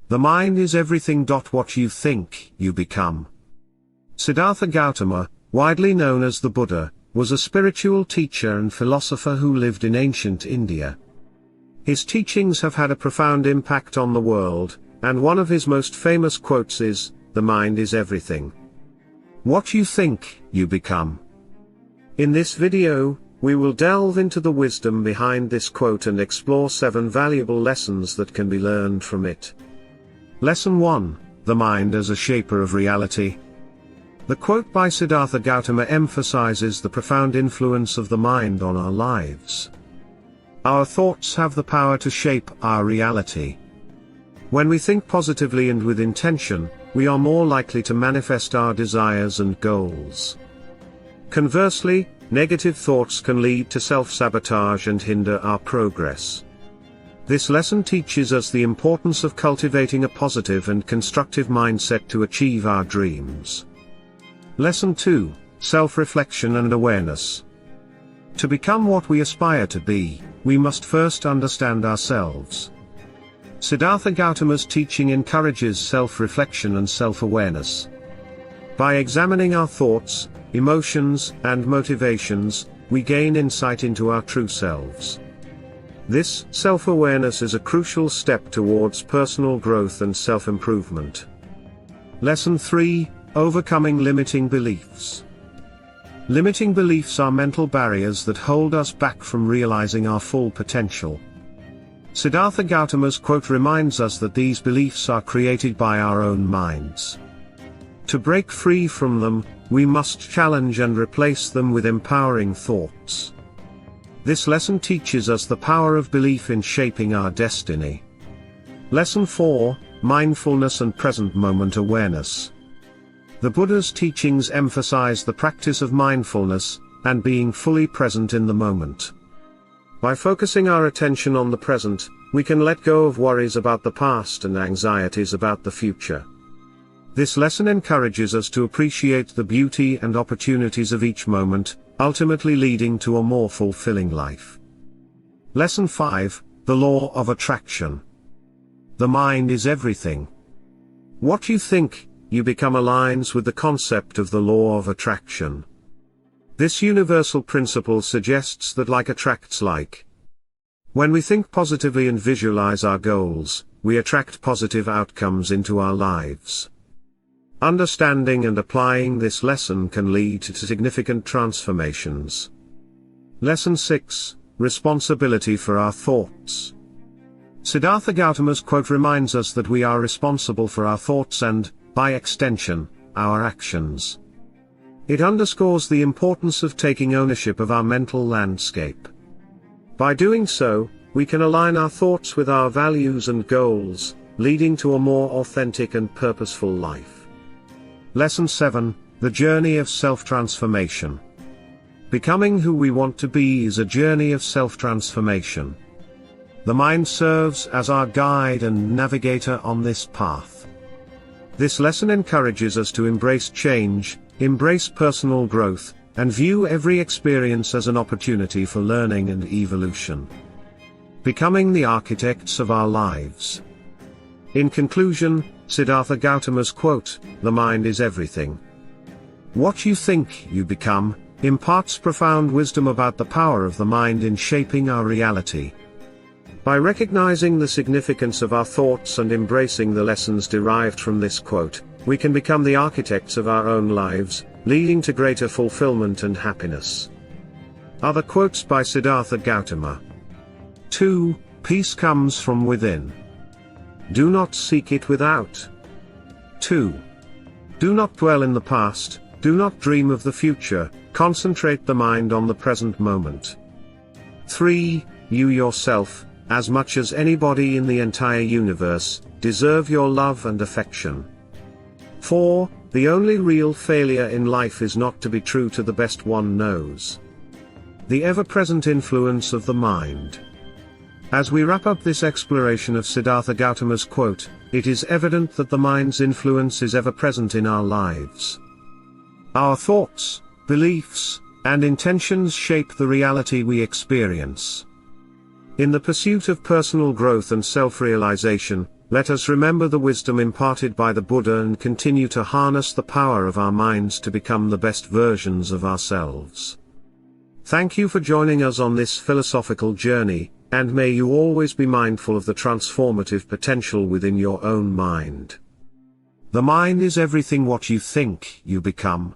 The mind is everything. What you think, you become. Siddhartha Gautama, widely known as the Buddha, was a spiritual teacher and philosopher who lived in ancient India. His teachings have had a profound impact on the world, and one of his most famous quotes is, "The mind is everything. What you think, you become." In this video, we will delve into the wisdom behind this quote and explore 7 valuable lessons that can be learned from it. Lesson 1: The mind as a shaper of reality. The quote by Siddhartha Gautama emphasizes the profound influence of the mind on our lives. Our thoughts have the power to shape our reality. When we think positively and with intention, we are more likely to manifest our desires and goals. Conversely, negative thoughts can lead to self-sabotage and hinder our progress. This lesson teaches us the importance of cultivating a positive and constructive mindset to achieve our dreams. Lesson 2: Self-reflection and awareness. To become what we aspire to be, we must first understand ourselves. Siddhartha Gautama's teaching encourages self-reflection and self-awareness. By examining our thoughts, emotions, and motivations, we gain insight into our true selves. This self-awareness is a crucial step towards personal growth and self-improvement. Lesson 3: Overcoming limiting beliefs. Limiting beliefs are mental barriers that hold us back from realizing our full potential. Siddhartha Gautama's quote reminds us that these beliefs are created by our own minds. To break free from them, we must challenge and replace them with empowering thoughts. This lesson teaches us the power of belief in shaping our destiny. Lesson 4: Mindfulness and present moment awareness. The Buddha's teachings emphasize the practice of mindfulness, and being fully present in the moment. By focusing our attention on the present, we can let go of worries about the past and anxieties about the future. This lesson encourages us to appreciate the beauty and opportunities of each moment, ultimately leading to a more fulfilling life. Lesson 5: The Law of Attraction. The mind is everything. What you think, you become aligns with the concept of the law of attraction. This universal principle suggests that like attracts like. When we think positively and visualize our goals, we attract positive outcomes into our lives. Understanding and applying this lesson can lead to significant transformations. Lesson 6: Responsibility for our thoughts. Siddhartha Gautama's quote reminds us that we are responsible for our thoughts and, by extension, our actions. It underscores the importance of taking ownership of our mental landscape. By doing so, we can align our thoughts with our values and goals, leading to a more authentic and purposeful life. Lesson 7: The Journey of Self-Transformation. Becoming who we want to be is a journey of self-transformation. The mind serves as our guide and navigator on this path. This lesson encourages us to embrace change, embrace personal growth, and view every experience as an opportunity for learning and evolution. Becoming the architects of our lives. In conclusion, Siddhartha Gautama's quote, "The mind is everything. What you think, you become," imparts profound wisdom about the power of the mind in shaping our reality. By recognizing the significance of our thoughts and embracing the lessons derived from this quote, we can become the architects of our own lives, leading to greater fulfillment and happiness. Other quotes by Siddhartha Gautama. 2. Peace comes from within. Do not seek it without. 2. Do not dwell in the past, do not dream of the future, concentrate the mind on the present moment. 3. You yourself, as much as anybody in the entire universe, deserve your love and affection. 4. The only real failure in life is not to be true to the best one knows. The ever-present influence of the mind. As we wrap up this exploration of Siddhartha Gautama's quote, it is evident that the mind's influence is ever present in our lives. Our thoughts, beliefs, and intentions shape the reality we experience. In the pursuit of personal growth and self-realization, Let us remember the wisdom imparted by the Buddha and continue to harness the power of our minds to become the best versions of ourselves. Thank you for joining us on this philosophical journey, and may you always be mindful of the transformative potential within your own mind. The mind is everything. What you think, you become.